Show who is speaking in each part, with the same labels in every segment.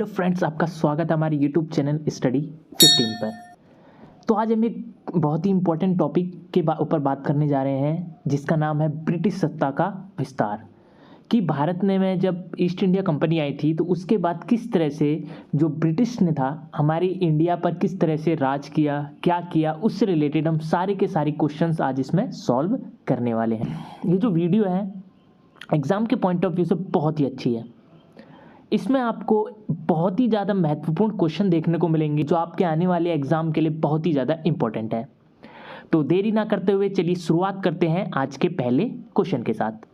Speaker 1: Hello friends, आपका स्वागत है हमारे यूट्यूब चैनल स्टडी 15 पर। तो आज हम एक बहुत ही इम्पोर्टेंट टॉपिक के ऊपर बात करने जा रहे हैं जिसका नाम है ब्रिटिश सत्ता का विस्तार। कि भारत में जब ईस्ट इंडिया कंपनी आई थी तो उसके बाद किस तरह से जो ब्रिटिश ने था हमारी इंडिया पर किस तरह से राज किया, क्या किया, उससे रिलेटेड हम सारे के सारे क्वेश्चंस आज इसमें सॉल्व करने वाले हैं। ये जो वीडियो है एग्ज़ाम के पॉइंट ऑफ व्यू से बहुत ही अच्छी है। इसमें आपको बहुत ही ज़्यादा महत्वपूर्ण क्वेश्चन देखने को मिलेंगे जो आपके आने वाले एग्ज़ाम के लिए बहुत ही ज़्यादा इंपॉर्टेंट है। तो देरी ना करते हुए चलिए शुरुआत करते हैं आज के पहले क्वेश्चन के साथ।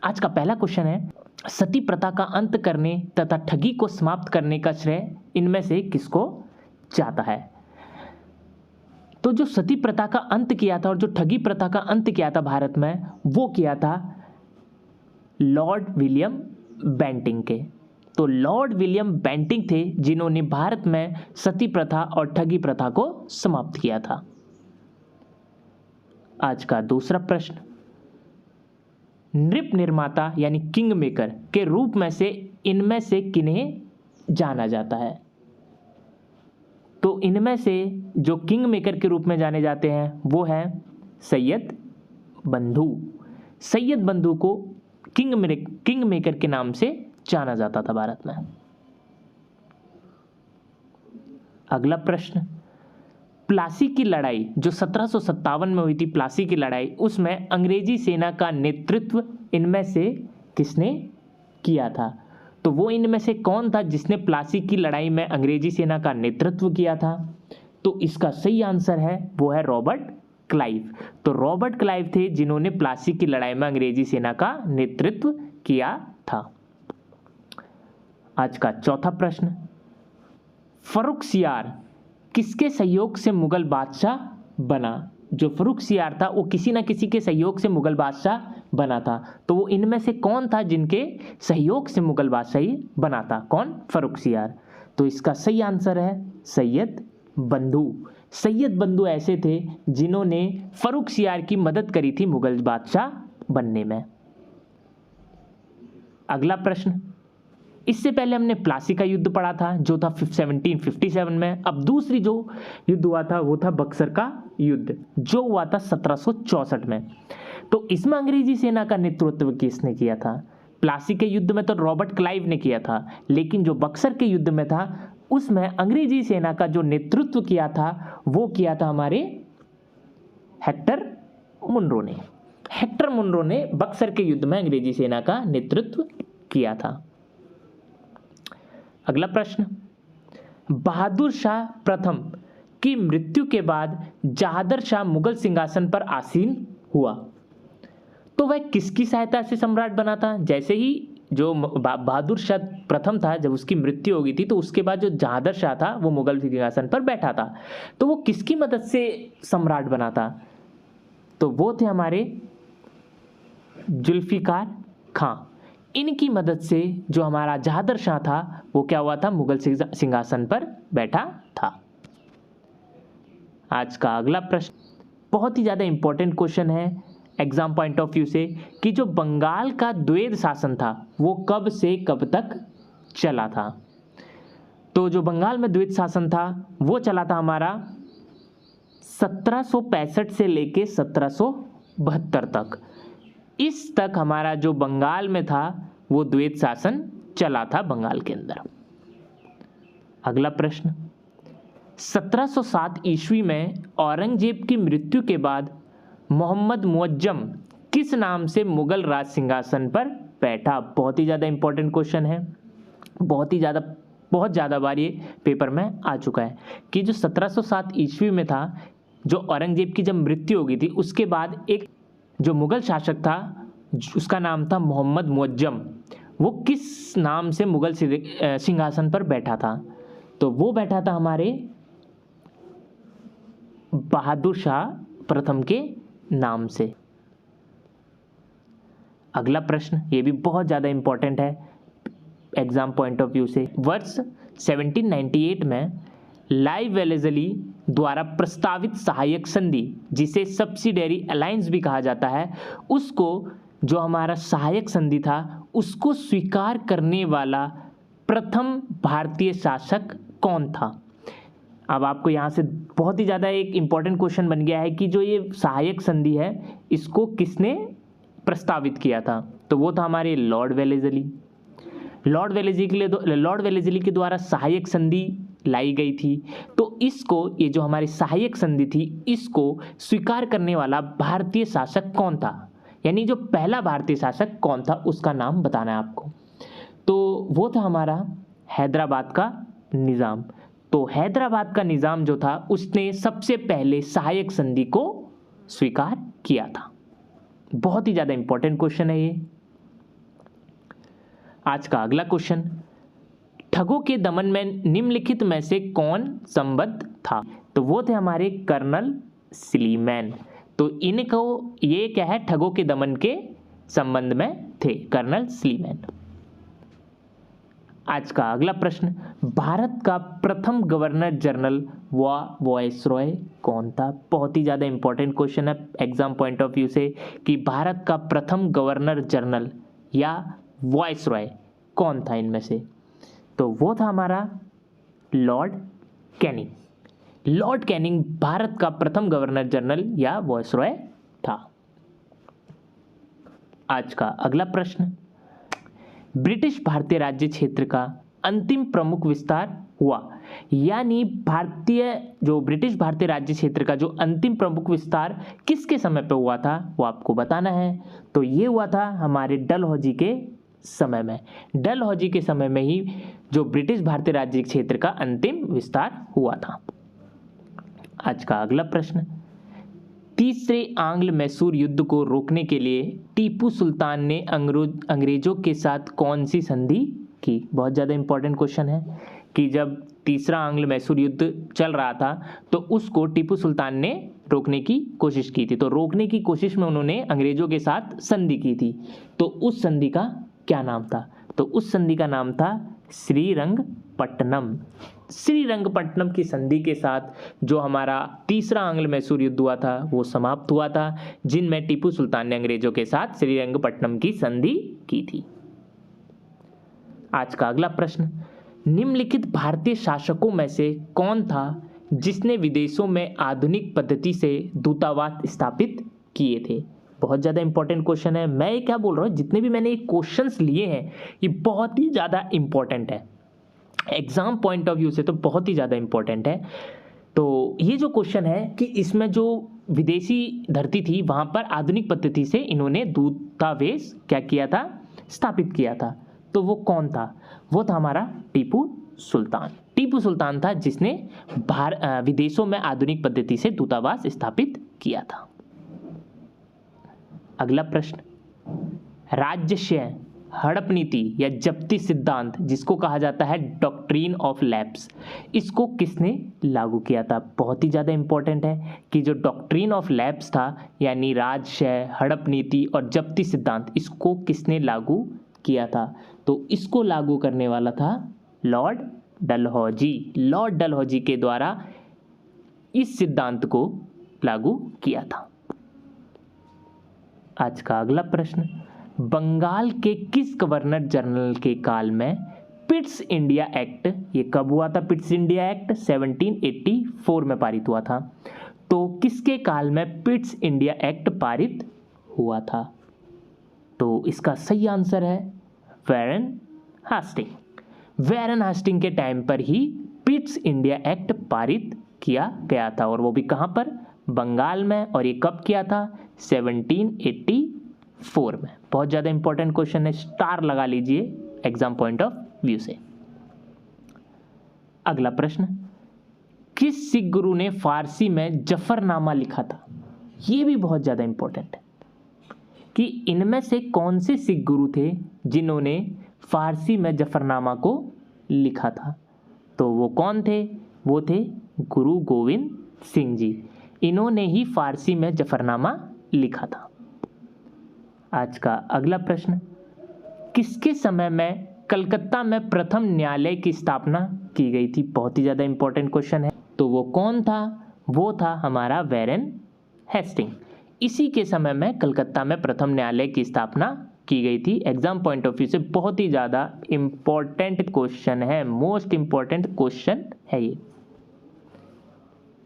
Speaker 1: आज का पहला क्वेश्चन है, सती प्रथा का अंत करने तथा ठगी को समाप्त करने का श्रेय इनमें से किसको जाता है? तो जो सती प्रथा का अंत किया था और जो ठगी प्रथा का अंत किया था भारत में, वो किया था लॉर्ड विलियम बेंटिंक के। तो लॉर्ड विलियम बेंटिंक थे जिन्होंने भारत में सती प्रथा और ठगी प्रथा को समाप्त किया था। आज का दूसरा प्रश्न, नृप निर्माता यानी किंग मेकर के रूप में से इनमें से किन्हें जाना जाता है? तो इनमें से जो किंग मेकर के रूप में जाने जाते हैं वो है सैयद बंधु। सैयद बंधु को किंग मेकर के नाम से जाना जाता था भारत में। अगला प्रश्न, प्लासी की लड़ाई जो 1757 में हुई थी, प्लासी की लड़ाई, उसमें अंग्रेजी सेना का नेतृत्व इनमें से किसने किया था? तो वो इनमें से कौन था जिसने प्लासी की लड़ाई में अंग्रेजी सेना का नेतृत्व किया था? तो इसका सही आंसर है वो है रॉबर्ट क्लाइव। तो रॉबर्ट क्लाइव थे जिन्होंने प्लासी की लड़ाई में अंग्रेजी सेना का नेतृत्व किया था। आज का चौथा प्रश्न, फर्रुखसियार किसके सहयोग से मुगल बादशाह बना? जो फर्रुखसियार था वो किसी ना किसी के सहयोग से मुगल बादशाह बना था। तो वो इनमें से कौन था जिनके सहयोग से मुगल बादशाही बना था? कौन? फर्रुखसियार। तो इसका सही आंसर है सैयद बंधु। सैयद बंधु ऐसे थे जिन्होंने फर्रुखसियार की मदद करी थी मुगल बादशाह बनने में। अगला प्रश्न, इससे पहले हमने प्लासी का युद्ध पढ़ा था जो था 1757 में। अब दूसरी जो युद्ध हुआ था वो था बक्सर का युद्ध जो हुआ था 1764 में। तो इसमें अंग्रेजी सेना का नेतृत्व किसने किया था? प्लासी के युद्ध में तो रॉबर्ट क्लाइव ने किया था, लेकिन जो बक्सर के युद्ध में था उसमें अंग्रेजी सेना का जो नेतृत्व किया था वो किया था हमारे हेक्टर मुनरो ने। हेक्टर मुनरो ने बक्सर के युद्ध में अंग्रेजी सेना का नेतृत्व किया था। अगला प्रश्न, बहादुर शाह प्रथम की मृत्यु के बाद जहादर शाह मुगल सिंहासन पर आसीन हुआ। तो वह किसकी सहायता से सम्राट बना था? जैसे ही जो बहादुर शाह प्रथम था, जब उसकी मृत्यु हो गई थी तो उसके बाद जो जहादर शाह था वो मुगल सिंहासन पर बैठा था। तो वो किसकी मदद से सम्राट बना था? तो वो थे हमारे जुल्फिकार खां। इनकी मदद से जो हमारा जहादर शाह था वो क्या हुआ था? मुगल सिंहासन पर बैठा था। आज का अगला प्रश्न बहुत ही ज़्यादा इंपॉर्टेंट क्वेश्चन है एग्जाम पॉइंट ऑफ व्यू से कि जो बंगाल का द्वैध शासन था वो कब से कब तक चला था? तो जो बंगाल में द्वैध शासन था वो चला था हमारा 1765 से लेके 1772 तक। इस तक हमारा जो बंगाल में था वो द्वैध शासन चला था बंगाल के अंदर। अगला प्रश्न, 1707 ईस्वी में औरंगजेब की मृत्यु के बाद मोहम्मद मुअज्जम किस नाम से मुगल राज सिंहासन पर बैठा? बहुत ही ज़्यादा इंपॉर्टेंट क्वेश्चन है, बहुत ज़्यादा बार ये पेपर में आ चुका है कि जो 1707 ईस्वी में था, जो औरंगजेब की जब मृत्यु हो गई थी उसके बाद एक जो मुगल शासक था उसका नाम था मोहम्मद मुअज्जम। वो किस नाम से मुगल सिंहासन पर बैठा था? तो वो बैठा था हमारे बहादुर शाह प्रथम के नाम से। अगला प्रश्न ये भी बहुत ज़्यादा इंपॉर्टेंट है एग्जाम पॉइंट ऑफ व्यू से। वर्ष 1798 में लाई वेलेज़ली द्वारा प्रस्तावित सहायक संधि, जिसे सब्सिडरी अलायंस भी कहा जाता है, उसको जो हमारा सहायक संधि था उसको स्वीकार करने वाला प्रथम भारतीय शासक कौन था? अब आपको यहाँ से बहुत ही ज़्यादा एक इम्पॉर्टेंट क्वेश्चन बन गया है कि जो ये सहायक संधि है इसको किसने प्रस्तावित किया था? तो वो था हमारे लॉर्ड वेलेज़ली। लॉर्ड वेलेज़ली के द्वारा सहायक संधि लाई गई थी। तो इसको, ये जो हमारी सहायक संधि थी, इसको स्वीकार करने वाला भारतीय शासक कौन था? यानी जो पहला भारतीय शासक कौन था उसका नाम बताना है आपको। तो वो था हमारा हैदराबाद का निज़ाम। तो हैदराबाद का निज़ाम जो था उसने सबसे पहले सहायक संधि को स्वीकार किया था। बहुत ही ज़्यादा इंपॉर्टेंट क्वेश्चन है ये। आज का अगला क्वेश्चन, ठगों के दमन में निम्नलिखित में से कौन संबद्ध था? तो वो थे हमारे कर्नल स्लीमैन। तो इनको, ये क्या है, ठगों के दमन के संबंध में थे कर्नल स्लीमैन। आज का अगला प्रश्न, भारत का प्रथम गवर्नर जनरल व वायसरॉय कौन था? बहुत ही ज़्यादा इंपॉर्टेंट क्वेश्चन है एग्जाम पॉइंट ऑफ व्यू से कि भारत का प्रथम गवर्नर जनरल या वायसरॉय कौन था इनमें से? तो वो था हमारा Lord Canning. Lord Canning Bharat का प्रथम गवर्नर जनरल या वायसरॉय था। आज का अगला प्रश्न, ब्रिटिश भारतीय राज्य क्षेत्र का अंतिम प्रमुख विस्तार हुआ, यानी ब्रिटिश भारतीय राज्य क्षेत्र का जो अंतिम प्रमुख विस्तार किसके समय पे हुआ था वो आपको बताना है। तो ये हुआ था हमारे डलहौजी के समय में। डलहौजी के समय में ही जो ब्रिटिश भारतीय राज्य क्षेत्र का अंतिम विस्तार हुआ था। आज का अगला प्रश्न, तीसरे आंग्ल मैसूर युद्ध को रोकने के लिए टीपू सुल्तान ने अंग्रेजों के साथ कौन सी संधि की? बहुत ज़्यादा इंपॉर्टेंट क्वेश्चन है कि जब तीसरा आंग्ल मैसूर युद्ध चल रहा था तो उसको टीपू सुल्तान ने रोकने की कोशिश की थी। तो रोकने की कोशिश में उन्होंने अंग्रेजों के साथ संधि की थी। तो उस संधि का क्या नाम था? तो उस संधि का नाम था श्रीरंगपट्टनम। श्रीरंगपट्टनम की संधि के साथ जो हमारा तीसरा आंग्ल मैसूर युद्ध हुआ था वो समाप्त हुआ था, जिनमें टीपू सुल्तान ने अंग्रेजों के साथ श्रीरंगपट्टनम की संधि की थी। आज का अगला प्रश्न, निम्नलिखित भारतीय शासकों में से कौन था जिसने विदेशों में आधुनिक पद्धति से दूतावास स्थापित किए थे? बहुत ज़्यादा इंपॉर्टेंट क्वेश्चन है। मैं ये क्या बोल रहा हूँ, जितने भी मैंने क्वेश्चंस लिए हैं ये बहुत ही ज़्यादा इंपॉर्टेंट है एग्जाम पॉइंट ऑफ व्यू से, तो बहुत ही ज़्यादा इंपॉर्टेंट है। तो ये जो क्वेश्चन है कि इसमें जो विदेशी धरती थी वहाँ पर आधुनिक पद्धति से इन्होंने दूतावास क्या किया था, स्थापित किया था। तो वो कौन था? वो था हमारा टीपू सुल्तान। टीपू सुल्तान था जिसने विदेशों में आधुनिक पद्धति से दूतावास स्थापित किया था। अगला प्रश्न, राज्यशय हड़प नीति या जब्ती सिद्धांत, जिसको कहा जाता है डॉक्ट्रिन ऑफ लैप्स, इसको किसने लागू किया था? बहुत ही ज़्यादा इंपॉर्टेंट है कि जो डॉक्ट्रिन ऑफ लैप्स था यानी राजशय, हड़प नीति और जब्ती सिद्धांत, इसको किसने लागू किया था? तो इसको लागू करने वाला था लॉर्ड डलहौजी। लॉर्ड डलहौजी के द्वारा इस सिद्धांत को लागू किया था। आज का अगला प्रश्न, बंगाल के किस गवर्नर जनरल के काल में पिट्स इंडिया एक्ट, ये कब हुआ था? पिट्स इंडिया एक्ट 1784 में पारित हुआ था। तो किसके काल में पिट्स इंडिया एक्ट पारित हुआ था? तो इसका सही आंसर है वैरन हास्टिंग। वैरन हास्टिंग के टाइम पर ही पिट्स इंडिया एक्ट पारित किया गया था, और वो भी कहाँ पर? बंगाल में। और ये कब किया था? 1784 में। बहुत ज़्यादा इंपॉर्टेंट क्वेश्चन है, स्टार लगा लीजिए एग्जाम पॉइंट ऑफ व्यू से। अगला प्रश्न, किस सिख गुरु ने फारसी में जफरनामा लिखा था? ये भी बहुत ज़्यादा इंपॉर्टेंट है कि इनमें से कौन से सिख गुरु थे जिन्होंने फारसी में जफरनामा को लिखा था? तो वो कौन थे? वो थे गुरु गोविंद सिंह जी। इन्होंने ही फारसी में जफरनामा लिखा था। आज का अगला प्रश्न, किसके समय में कलकत्ता में प्रथम न्यायालय की स्थापना की गई थी? बहुत ही ज़्यादा इंपॉर्टेंट क्वेश्चन है। तो वो कौन था? वो था हमारा वैरन हेस्टिंग। इसी के समय में कलकत्ता में प्रथम न्यायालय की स्थापना की गई थी। एग्जाम पॉइंट ऑफ व्यू से बहुत ही ज़्यादा इम्पोर्टेंट क्वेश्चन है, मोस्ट इम्पोर्टेंट क्वेश्चन है ये।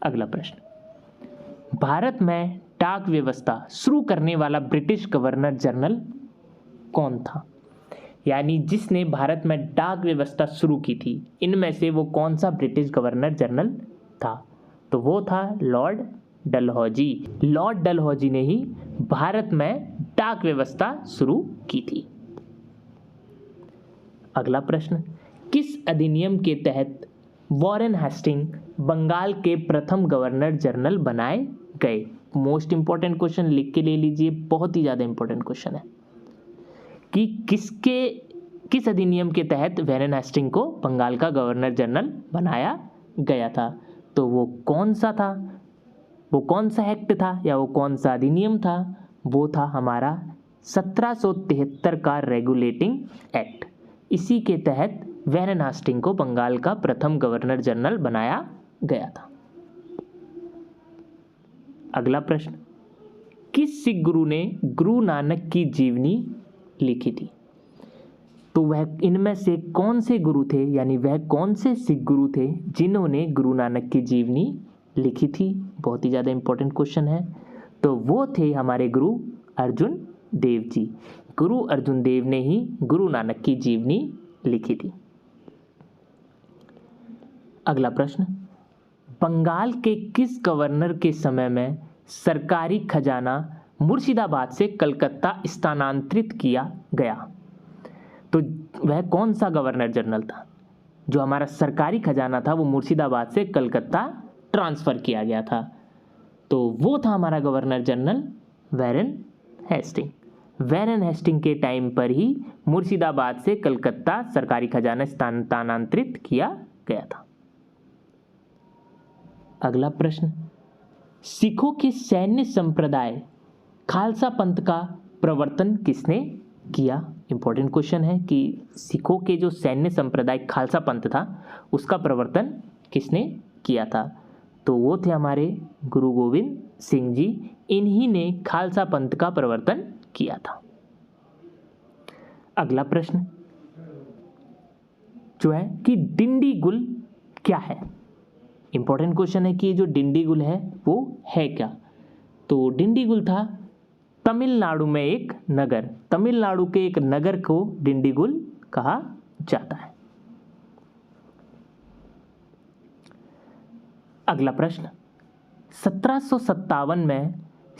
Speaker 1: अगला प्रश्न, भारत में डाक व्यवस्था शुरू करने वाला ब्रिटिश गवर्नर जनरल कौन था? यानी जिसने भारत में डाक व्यवस्था शुरू की थी, इनमें से वो कौन सा ब्रिटिश गवर्नर जनरल था? तो वो था लॉर्ड डलहौजी। लॉर्ड डलहौजी ने ही भारत में डाक व्यवस्था शुरू की थी। अगला प्रश्न, किस अधिनियम के तहत वॉरेन हेस्टिंग बंगाल के प्रथम गवर्नर जनरल बनाए गए? मोस्ट इंपॉर्टेंट क्वेश्चन, लिख के ले लीजिए, बहुत ही ज़्यादा इंपॉर्टेंट क्वेश्चन है कि किस अधिनियम के तहत वॉरेन हेस्टिंग को बंगाल का गवर्नर जनरल बनाया गया था? तो वो कौन सा था, वो कौन सा एक्ट था या वो कौन सा अधिनियम था? वो था हमारा 1773 का रेगुलेटिंग एक्ट। इसी के तहत वॉरेन हेस्टिंग को बंगाल का प्रथम गवर्नर जनरल बनाया गया था। अगला प्रश्न, किस सिख गुरु ने गुरु नानक की जीवनी लिखी थी? तो वह इनमें से कौन से गुरु थे, यानी वह कौन से सिख गुरु थे जिन्होंने गुरु नानक की जीवनी लिखी थी? बहुत ही ज़्यादा इंपॉर्टेंट क्वेश्चन है। तो वो थे हमारे गुरु अर्जुन देव जी। गुरु अर्जुन देव ने ही गुरु नानक की जीवनी लिखी थी। अगला प्रश्न, बंगाल के किस गवर्नर के समय में सरकारी खजाना मुर्शिदाबाद से कलकत्ता स्थानांतरित किया गया? तो वह कौन सा गवर्नर जनरल था जो हमारा सरकारी खजाना था वो मुर्शिदाबाद से कलकत्ता ट्रांसफ़र किया गया था? तो वो था हमारा governor general Warren Hasting. Warren Hasting के टाइम पर ही मुर्शिदाबाद से कलकत्ता सरकारी खजाना स्थानांतरित किया गया था। अगला प्रश्न, सिखों के सैन्य संप्रदाय खालसा पंथ का प्रवर्तन किसने किया? इंपॉर्टेंट क्वेश्चन है कि सिखों के जो सैन्य संप्रदाय खालसा पंथ था उसका प्रवर्तन किसने किया था? तो वो थे हमारे गुरु गोविंद सिंह जी। इन्हीं ने खालसा पंथ का प्रवर्तन किया था। अगला प्रश्न जो है कि डिंडीगुल क्या है? इंपॉर्टेंट क्वेश्चन है कि ये जो डिंडीगुल है वो है क्या? तो डिंडीगुल था तमिलनाडु में एक नगर, तमिलनाडु के एक नगर को डिंडीगुल कहा जाता है। अगला प्रश्न, 1757 में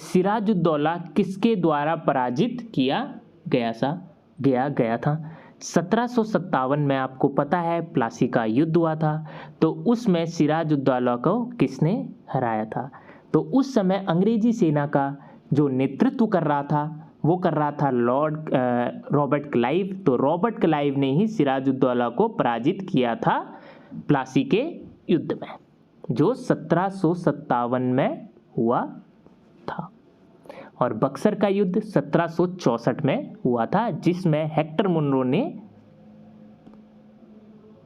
Speaker 1: सिराजुद्दौला किसके द्वारा पराजित किया गया था? 1757 में आपको पता है प्लासी का युद्ध हुआ था, तो उसमें सिराजुद्दौला को किसने हराया था? तो उस समय अंग्रेजी सेना का जो नेतृत्व कर रहा था वो कर रहा था लॉर्ड रॉबर्ट क्लाइव। तो रॉबर्ट क्लाइव ने ही सिराजुद्दौला को पराजित किया था प्लासी के युद्ध में, जो 1757 में हुआ था। और बक्सर का युद्ध 1764 में हुआ था, जिसमें हेक्टर मुनरो ने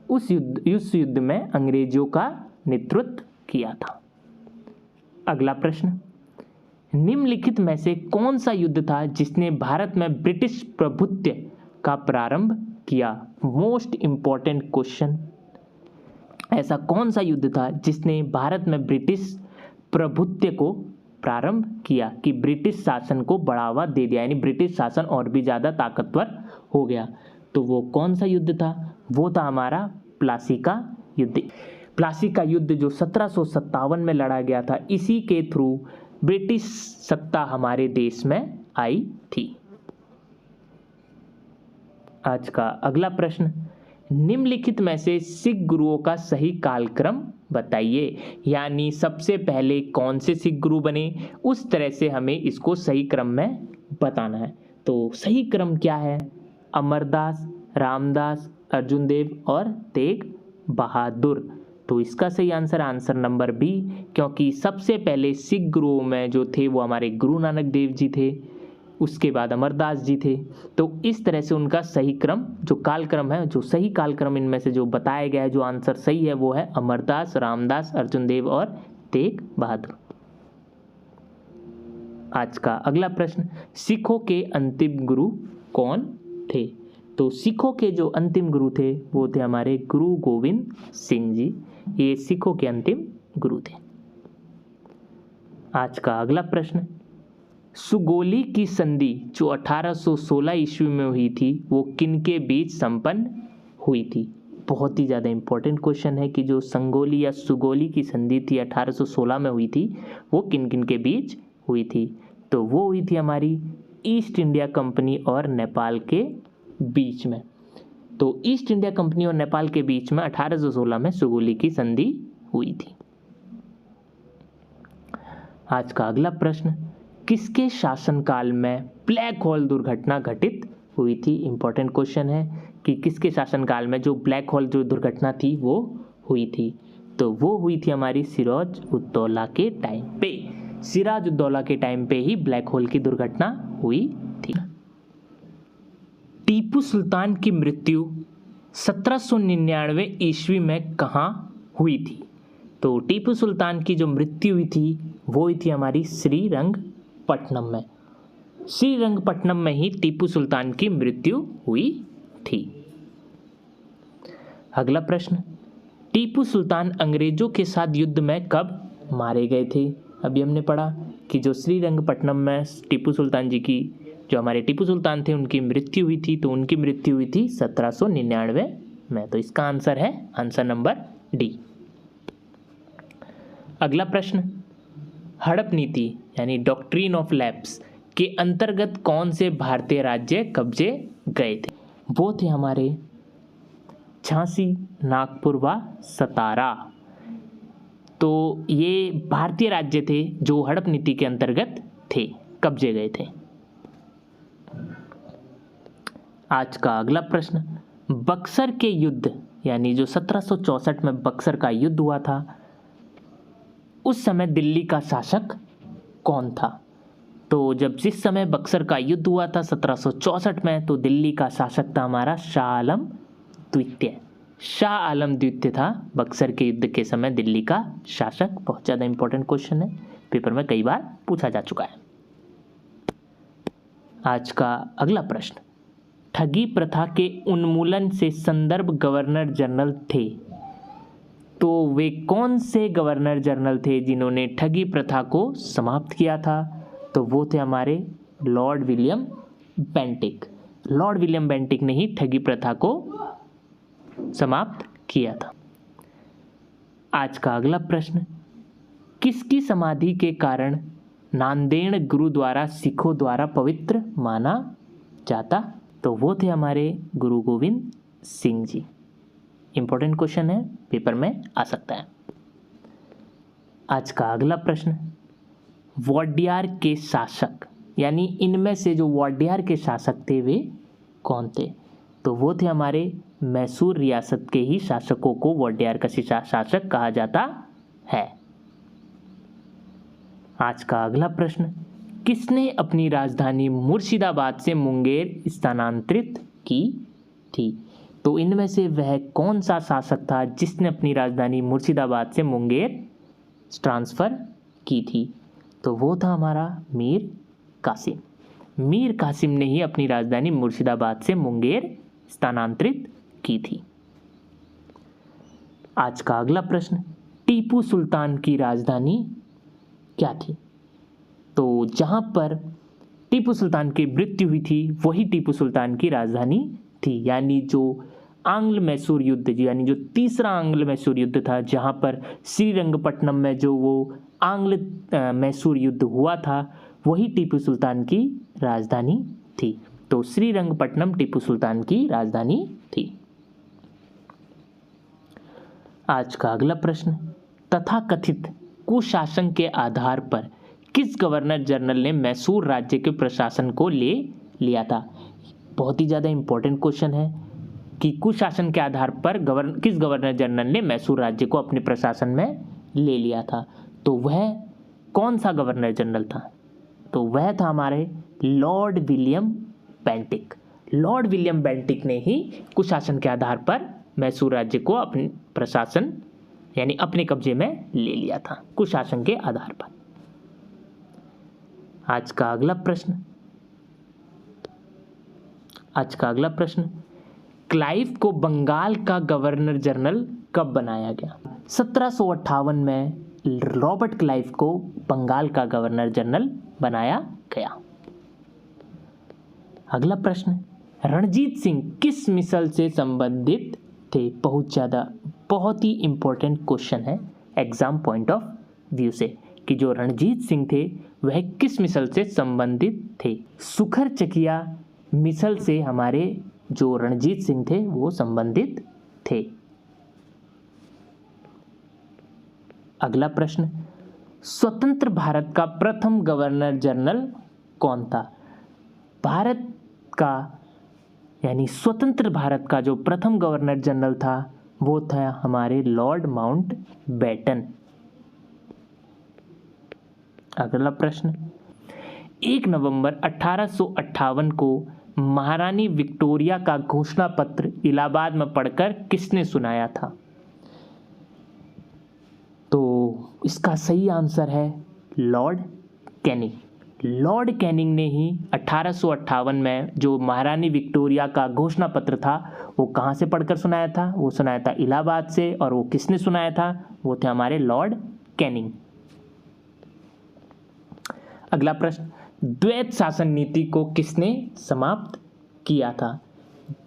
Speaker 1: उस युद्ध में अंग्रेजों का नेतृत्व किया था। अगला प्रश्न, निम्नलिखित में से कौन सा युद्ध था जिसने भारत में ब्रिटिश प्रभुत्व का प्रारंभ किया? मोस्ट इंपॉर्टेंट क्वेश्चन, ऐसा कौन सा युद्ध था जिसने भारत में ब्रिटिश प्रभुत्व को प्रारंभ किया कि ब्रिटिश शासन को बढ़ावा दे दिया, यानी ब्रिटिश शासन और भी ज़्यादा ताकतवर हो गया? तो वो कौन सा युद्ध था? वो था हमारा प्लासी का युद्ध। प्लासी का युद्ध जो 1757 में लड़ा गया था, इसी के थ्रू ब्रिटिश सत्ता हमारे देश में आई थी। आज का अगला प्रश्न, निम्नलिखित में से सिख गुरुओं का सही कालक्रम बताइए। यानी सबसे पहले कौन से सिख गुरु बने, उस तरह से हमें इसको सही क्रम में बताना है। तो सही क्रम क्या है? अमरदास, रामदास, अर्जुन देव और तेग बहादुर। तो इसका सही आंसर नंबर बी, क्योंकि सबसे पहले सिख गुरुओं में जो थे वो हमारे गुरु नानक देव जी थे, उसके बाद अमरदास जी थे। तो इस तरह से उनका सही क्रम, जो कालक्रम है, जो सही कालक्रम इनमें से जो बताया गया है, जो आंसर सही है वो है अमरदास, रामदास, अर्जुन देव और तेग बहादुर। आज का अगला प्रश्न, सिखों के अंतिम गुरु कौन थे? तो सिखों के जो अंतिम गुरु थे वो थे हमारे गुरु गोविंद सिंह जी। ये सिखों के अंतिम गुरु थे। आज का अगला प्रश्न, सुगोली की संधि जो 1816 ईस्वी में हुई थी वो किनके बीच संपन्न हुई थी? बहुत ही ज़्यादा इंपॉर्टेंट क्वेश्चन है कि जो संगोली या सुगोली की संधि थी 1816 में हुई थी वो किन किन के बीच हुई थी? तो वो हुई थी हमारी ईस्ट इंडिया कंपनी और नेपाल के बीच में। तो ईस्ट इंडिया कंपनी और नेपाल के बीच में 1816 में सुगोली की संधि हुई थी। आज का अगला प्रश्न, किसके शासनकाल में ब्लैक होल दुर्घटना घटित हुई थी? इंपॉर्टेंट क्वेश्चन है कि किसके शासनकाल में जो ब्लैक होल जो दुर्घटना थी वो हुई थी? तो वो हुई थी हमारी सिराज उद दौला के टाइम पे। सिराज उद दौला के टाइम पे ही ब्लैक होल की दुर्घटना हुई थी। टीपू सुल्तान की मृत्यु 1799 ईस्वी में कहाँ हुई थी? तो टीपू सुल्तान की जो मृत्यु हुई थी वो हुई थी हमारी श्रीरंगपट्टनम में। श्रीरंगपट्टनम में ही टीपू सुल्तान की मृत्यु हुई थी। अगला प्रश्न, टीपू सुल्तान अंग्रेजों के साथ युद्ध में कब मारे गए थे? अभी हमने पढ़ा कि जो श्रीरंगपट्टनम में टीपू सुल्तान जी की जो हमारे टीपू सुल्तान थे उनकी मृत्यु हुई थी। तो उनकी मृत्यु हुई थी 1799 में। तो इसका आंसर है आंसर नंबर डी। अगला प्रश्न, हड़प नीति यानी डॉक्ट्रिन ऑफ लैप्स के अंतर्गत कौन से भारतीय राज्य कब्जे गए थे? वो थे हमारे झांसी, नागपुर व सतारा। तो ये भारतीय राज्य थे जो हड़प नीति के अंतर्गत थे, कब्जे गए थे। आज का अगला प्रश्न, बक्सर के युद्ध यानी जो 1764 में बक्सर का युद्ध हुआ था उस समय दिल्ली का शासक कौन था? तो जब जिस समय बक्सर का युद्ध हुआ था 1764 में तो दिल्ली का शासक था हमारा शाह आलम द्वितीय। शाह आलम द्वितीय था बक्सर के युद्ध के समय दिल्ली का शासक। बहुत ज़्यादा इंपॉर्टेंट क्वेश्चन है, पेपर में कई बार पूछा जा चुका है। आज का अगला प्रश्न, ठगी प्रथा के उन्मूलन से संदर्भ गवर्नर जनरल थे। तो वे कौन से गवर्नर जनरल थे जिन्होंने ठगी प्रथा को समाप्त किया था? तो वो थे हमारे Lord William Bentinck. Lord William Bentinck ने ही ठगी प्रथा को समाप्त किया था। आज का अगला प्रश्न, किसकी समाधि के कारण नांदेड़ गुरुद्वारा सिखों द्वारा पवित्र माना जाता? तो वो थे हमारे गुरु गोविंद सिंह जी। इंपॉर्टेंट क्वेश्चन है, पेपर में आ सकता है। आज का अगला प्रश्न, वाडियार के शासक यानी इनमें से जो वाडियार के शासक थे वे कौन थे? तो वो थे हमारे मैसूर रियासत के ही शासकों को वाडियार का शासक कहा जाता है। आज का अगला प्रश्न, किसने अपनी राजधानी मुर्शिदाबाद से मुंगेर स्थानांतरित की थी? तो इनमें से वह कौन सा शासक था जिसने अपनी राजधानी मुर्शिदाबाद से मुंगेर ट्रांसफ़र की थी? तो वो था हमारा मीर कासिम। मीर कासिम ने ही अपनी राजधानी मुर्शिदाबाद से मुंगेर स्थानांतरित की थी। आज का अगला प्रश्न, टीपू सुल्तान की राजधानी क्या थी? तो जहां पर टीपू सुल्तान की मृत्यु हुई थी वही टीपू सुल्तान की राजधानी थी। यानी जो आंग्ल मैसूर युद्ध यानी जो तीसरा आंग्ल मैसूर युद्ध था जहां पर श्रीरंगपट्टनम में जो वो आंग्ल मैसूर युद्ध हुआ था वही टीपू सुल्तान की राजधानी थी। तो श्रीरंगपट्टनम टीपू सुल्तान की राजधानी थी। आज का अगला प्रश्न, तथाकथित कुशासन के आधार पर किस गवर्नर जनरल ने मैसूर राज्य के प्रशासन को ले लिया था? बहुत ही ज़्यादा इंपॉर्टेंट क्वेश्चन है कि कुशासन के आधार पर किस गवर्नर जनरल ने मैसूर राज्य को अपने प्रशासन में ले लिया था? तो वह कौन सा गवर्नर जनरल था? तो वह था हमारे Lord William Bentinck. Lord William Bentinck ने ही कुशासन के आधार पर मैसूर राज्य को अपने प्रशासन यानी अपने कब्जे में ले लिया था कुशासन के आधार पर। आज का अगला प्रश्न, आज का अगला प्रश्न, क्लाइव को बंगाल का गवर्नर जनरल कब बनाया गया? 1758 में रॉबर्ट क्लाइव को बंगाल का गवर्नर जनरल बनाया गया। अगला प्रश्न, रणजीत सिंह किस मिसल से संबंधित थे? बहुत ही इंपॉर्टेंट क्वेश्चन है एग्जाम पॉइंट ऑफ व्यू से कि जो रणजीत सिंह थे वह किस मिसल से संबंधित थे। सुखर चकिया मिसल से हमारे जो रणजीत सिंह थे वो संबंधित थे। अगला प्रश्न, स्वतंत्र भारत का प्रथम गवर्नर जनरल कौन था? भारत का यानी स्वतंत्र भारत का जो प्रथम गवर्नर जनरल था वो था हमारे लॉर्ड माउंटबेटन। अगला प्रश्न, 1 नवंबर 1858 को महारानी विक्टोरिया का घोषणा पत्र इलाहाबाद में पढ़कर किसने सुनाया था? तो इसका सही आंसर है लॉर्ड कैनिंग। लॉर्ड कैनिंग ने ही 1858 में जो महारानी विक्टोरिया का घोषणा पत्र था वो कहाँ से पढ़कर सुनाया था? वो सुनाया था इलाहाबाद से। और वो किसने सुनाया था? वो थे हमारे लॉर्ड कैनिंग। अगला प्रश्न, द्वैत शासन नीति को किसने समाप्त किया था?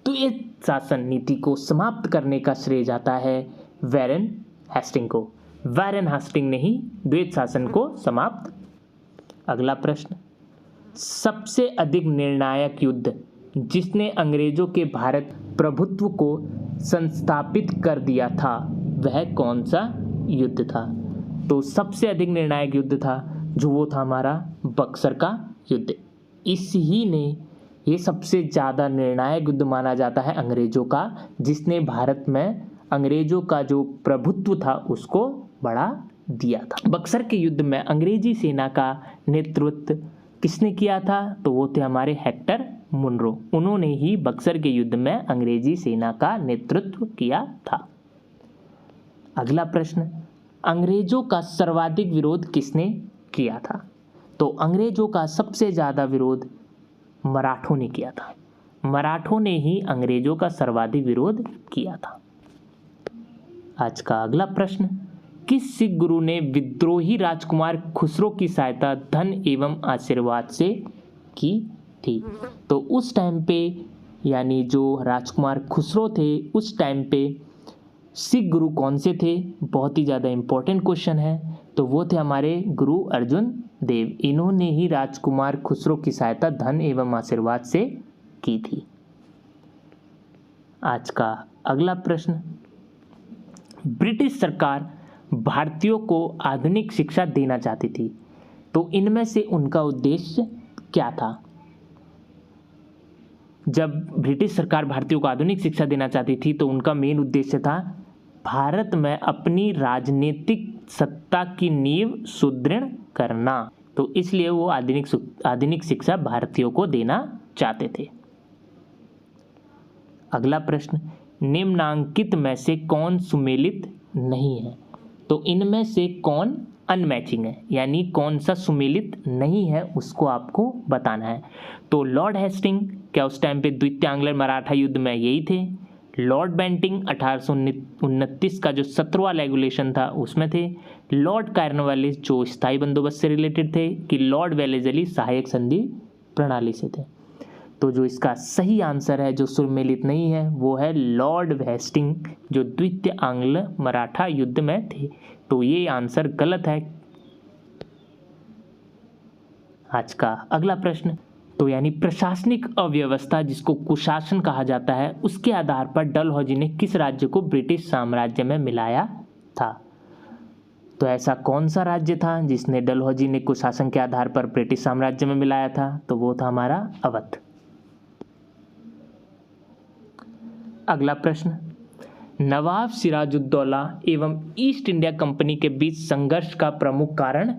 Speaker 1: द्वैत शासन नीति को समाप्त करने का श्रेय जाता है वैरेन हेस्टिंग को। वैरेन हेस्टिंग ने ही द्वैत शासन को समाप्त। अगला प्रश्न, सबसे अधिक निर्णायक युद्ध जिसने अंग्रेजों के भारत प्रभुत्व को संस्थापित कर दिया था वह कौन सा युद्ध था? तो सबसे अधिक निर्णायक युद्ध था जो वो था हमारा बक्सर का युद्ध। इस ही ने ये सबसे ज़्यादा निर्णायक युद्ध माना जाता है अंग्रेजों का, जिसने भारत में अंग्रेजों का जो प्रभुत्व था उसको बढ़ा दिया था। बक्सर के युद्ध में अंग्रेजी सेना का नेतृत्व किसने किया था? तो वो थे हमारे हेक्टर मुनरो। उन्होंने ही बक्सर के युद्ध में अंग्रेजी सेना का नेतृत्व किया था। अगला प्रश्न, अंग्रेजों का सर्वाधिक विरोध किसने किया था? तो अंग्रेजों का सबसे ज़्यादा विरोध मराठों ने किया था। मराठों ने ही अंग्रेजों का सर्वाधिक विरोध किया था। आज का अगला प्रश्न, किस सिख गुरु ने विद्रोही राजकुमार खुसरो की सहायता धन एवं आशीर्वाद से की थी? तो उस टाइम पे यानी जो राजकुमार खुसरो थे उस टाइम पे सिख गुरु कौन से थे? बहुत ही ज़्यादा इम्पोर्टेंट क्वेश्चन है। तो वो थे हमारे गुरु अर्जुन देव। इन्होंने ही राजकुमार खुसरो की सहायता धन एवं आशीर्वाद से की थी। आज का अगला प्रश्न, ब्रिटिश सरकार भारतीयों को आधुनिक शिक्षा देना चाहती थी, तो इनमें से उनका उद्देश्य क्या था? जब ब्रिटिश सरकार भारतीयों को आधुनिक शिक्षा देना चाहती थी तो उनका मेन उद्देश्य था भारत में अपनी राजनीतिक सत्ता की नींव सुदृढ़ करना। तो इसलिए वो आधुनिक शिक्षा भारतीयों को देना चाहते थे। अगला प्रश्न, निम्नांकित में से कौन सुमेलित नहीं है? तो इनमें से कौन अनमैचिंग है, यानी कौन सा सुमेलित नहीं है उसको आपको बताना है। तो लॉर्ड हेस्टिंग क्या उस टाइम पे द्वितीय आंग्ल मराठा युद्ध में यही थे? लॉर्ड बेंटिंग 1829 का जो 17वां रेगुलेशन था उसमें थे। लॉर्ड कॉर्नवालिस जो स्थायी बंदोबस्त से रिलेटेड थे कि लॉर्ड वेलेजली सहायक संधि प्रणाली से थे। तो जो इसका सही आंसर है जो सुमेलित नहीं है वो है लॉर्ड हेस्टिंग जो द्वितीय आंग्ल मराठा युद्ध में थे। तो ये आंसर गलत है। आज का अगला प्रश्न, तो यानी प्रशासनिक अव्यवस्था जिसको कुशासन कहा जाता है उसके आधार पर डलहौजी ने किस राज्य को ब्रिटिश साम्राज्य में मिलाया था? तो ऐसा कौन सा राज्य था जिसने डलहौजी ने कुशासन के आधार पर ब्रिटिश साम्राज्य में मिलाया था? तो वो था हमारा अवध। अगला प्रश्न, नवाब सिराजुद्दौला एवं ईस्ट इंडिया कंपनी के बीच संघर्ष का प्रमुख कारण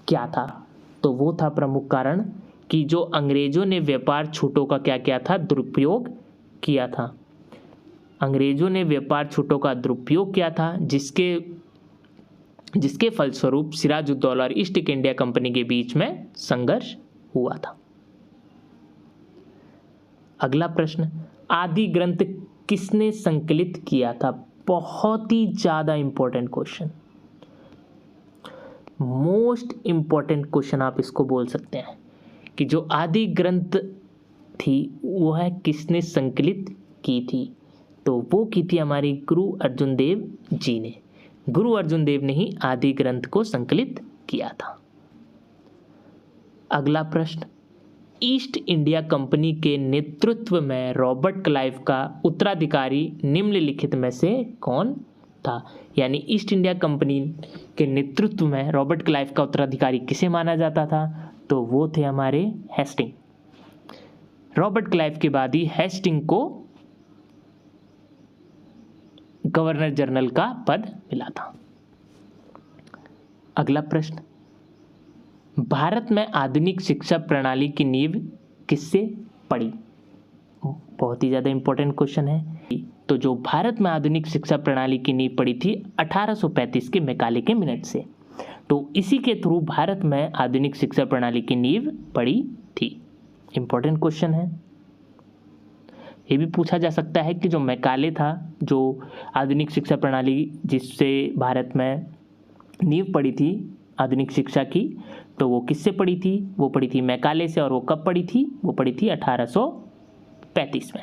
Speaker 1: क्या था? तो वो था प्रमुख कारण कि जो अंग्रेजों ने व्यापार छूटों का क्या किया था? दुरुपयोग किया था। अंग्रेजों ने व्यापार छूटों का दुरुपयोग किया था जिसके फलस्वरूप सिराजुद्दौला और ईस्ट इंडिया कंपनी के बीच में संघर्ष हुआ था। अगला प्रश्न, आदि ग्रंथ किसने संकलित किया था? बहुत ही ज़्यादा important question, most important question आप इसको बोल सकते हैं कि जो आदि ग्रंथ थी वह किसने संकलित की थी? तो वो की थी हमारी गुरु अर्जुन देव जी ने। गुरु अर्जुन देव ने ही आदि ग्रंथ को संकलित किया था। अगला प्रश्न, ईस्ट इंडिया कंपनी के नेतृत्व में रॉबर्ट क्लाइव का उत्तराधिकारी निम्नलिखित में से कौन था? यानी ईस्ट इंडिया कंपनी के नेतृत्व में रॉबर्ट क्लाइव का उत्तराधिकारी किसे माना जाता था? तो वो थे हमारे हेस्टिंग। रॉबर्ट क्लाइव के बाद ही हेस्टिंग को गवर्नर जनरल का पद मिला था। अगला प्रश्न, भारत में आधुनिक शिक्षा प्रणाली की नींव किससे पड़ी? बहुत ही ज़्यादा इंपॉर्टेंट क्वेश्चन है। तो जो भारत में आधुनिक शिक्षा प्रणाली की नींव पड़ी थी 1835 के मैकाले के मिनट से, तो इसी के थ्रू भारत में आधुनिक शिक्षा प्रणाली की नींव पड़ी थी। इंपॉर्टेंट क्वेश्चन है। ये भी पूछा जा सकता है कि जो मैकाले था, जो आधुनिक शिक्षा प्रणाली जिससे भारत में नींव पड़ी थी आधुनिक शिक्षा की, तो वो किससे पड़ी थी? वो पड़ी थी मैकाले से। और वो कब पड़ी थी? वो पड़ी थी 1835 में।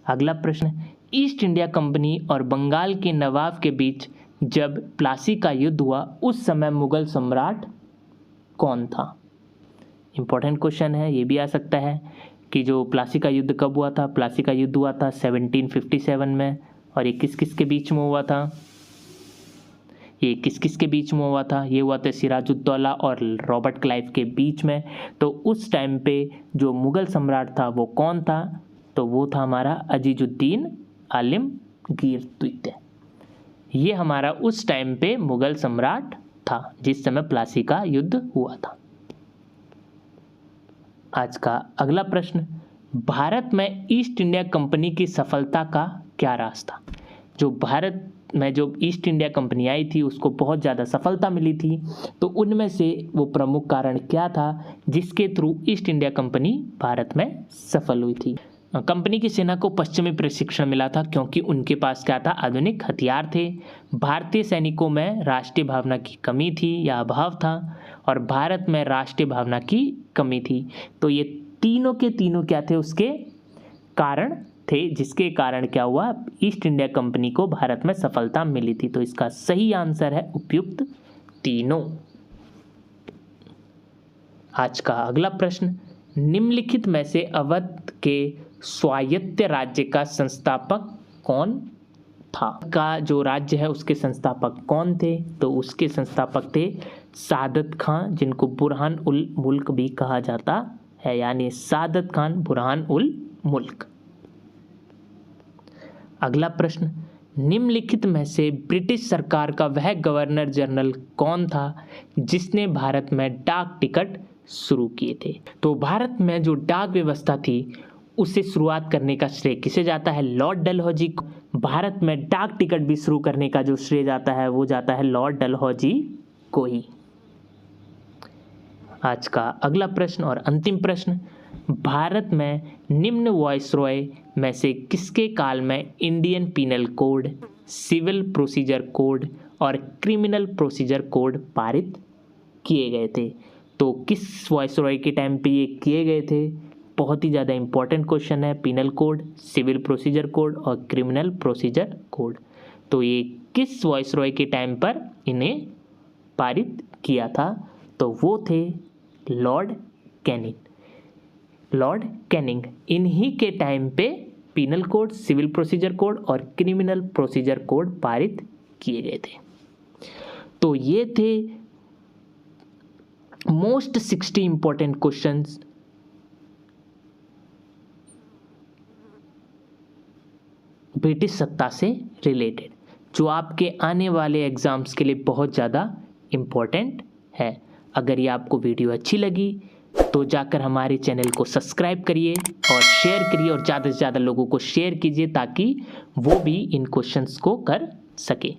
Speaker 1: अगला प्रश्न, ईस्ट इंडिया कंपनी और बंगाल के नवाब के बीच जब प्लासी का युद्ध हुआ उस समय मुगल सम्राट कौन था? इंपॉर्टेंट क्वेश्चन है। ये भी आ सकता है कि जो प्लासी का युद्ध कब हुआ था? प्लासी का युद्ध हुआ था 1757 में। और ये किस किस के बीच में हुआ था? ये किस किस के बीच में हुआ था? ये हुआ था सिराजुद्दौला और रॉबर्ट क्लाइव के बीच में। तो उस टाइम पे जो मुगल सम्राट था वो कौन था? तो वो था हमारा अजीजुद्दीन आलमगीर द्वितीय। ये हमारा उस टाइम पे मुगल सम्राट था जिस समय प्लासी का युद्ध हुआ था। आज का अगला प्रश्न, भारत में ईस्ट इंडिया कंपनी की सफलता का क्या राज था? जो भारत में जो ईस्ट इंडिया कंपनी आई थी उसको बहुत ज़्यादा सफलता मिली थी, तो उनमें से वो प्रमुख कारण क्या था जिसके through east India company Bharat में सफल हुई थी? कंपनी की सेना को पश्चिमी प्रशिक्षण मिला था क्योंकि उनके पास क्या था? आधुनिक हथियार थे। भारतीय सैनिकों में राष्ट्रीय भावना की कमी थी या अभाव था, और भारत में राष्ट्रीय भावना की कमी थी। तो ये तीनों के तीनों क्या थे? उसके कारण थे, जिसके कारण क्या हुआ? ईस्ट इंडिया कंपनी को भारत में सफलता मिली थी। तो इसका सही आंसर है उपयुक्त तीनों। आज का अगला प्रश्न, निम्नलिखित में से अवध के स्वायत्त राज्य का संस्थापक कौन था? का जो राज्य है उसके संस्थापक कौन थे? तो उसके संस्थापक थे सादत खान, जिनको बुरहान उल मुल्क भी कहा जाता है, यानी सादत खान बुरहान उल मुल्क। अगला प्रश्न, निम्नलिखित में से ब्रिटिश सरकार का वह गवर्नर जनरल कौन था जिसने भारत में डाक टिकट शुरू किए थे? तो भारत में जो डाक व्यवस्था थी उसे शुरुआत करने का श्रेय किसे जाता है? लॉर्ड डलहौजी को। भारत में डाक टिकट भी शुरू करने का जो श्रेय जाता है वो जाता है लॉर्ड डलहौजी को ही। आज का अगला प्रश्न और अंतिम प्रश्न, भारत में निम्न वायसरॉय में से किसके काल में Indian penal code, civil procedure code और क्रिमिनल प्रोसीजर कोड पारित किए गए थे? तो किस वायसरॉय के टाइम पे ये किए गए थे? बहुत ही ज़्यादा इंपॉर्टेंट क्वेश्चन है। Penal code, civil procedure code और क्रिमिनल प्रोसीजर कोड, तो ये किस वायसरॉय के टाइम पर इन्हें पारित किया था? तो वो थे लॉर्ड कैनिंग। लॉर्ड कैनिंग इन्हीं के टाइम पे penal code, civil procedure code और क्रिमिनल प्रोसीजर कोड पारित किए गए थे। तो ये थे मोस्ट 60 इंपॉर्टेंट क्वेश्चंस ब्रिटिश सत्ता से रिलेटेड, जो आपके आने वाले एग्जाम्स के लिए बहुत ज़्यादा इम्पोर्टेंट है। अगर ये आपको वीडियो अच्छी लगी तो जाकर हमारे चैनल को सब्सक्राइब करिए और शेयर करिए, और ज़्यादा से ज़्यादा लोगों को शेयर कीजिए ताकि वो भी इन क्वेश्चंस को कर सके।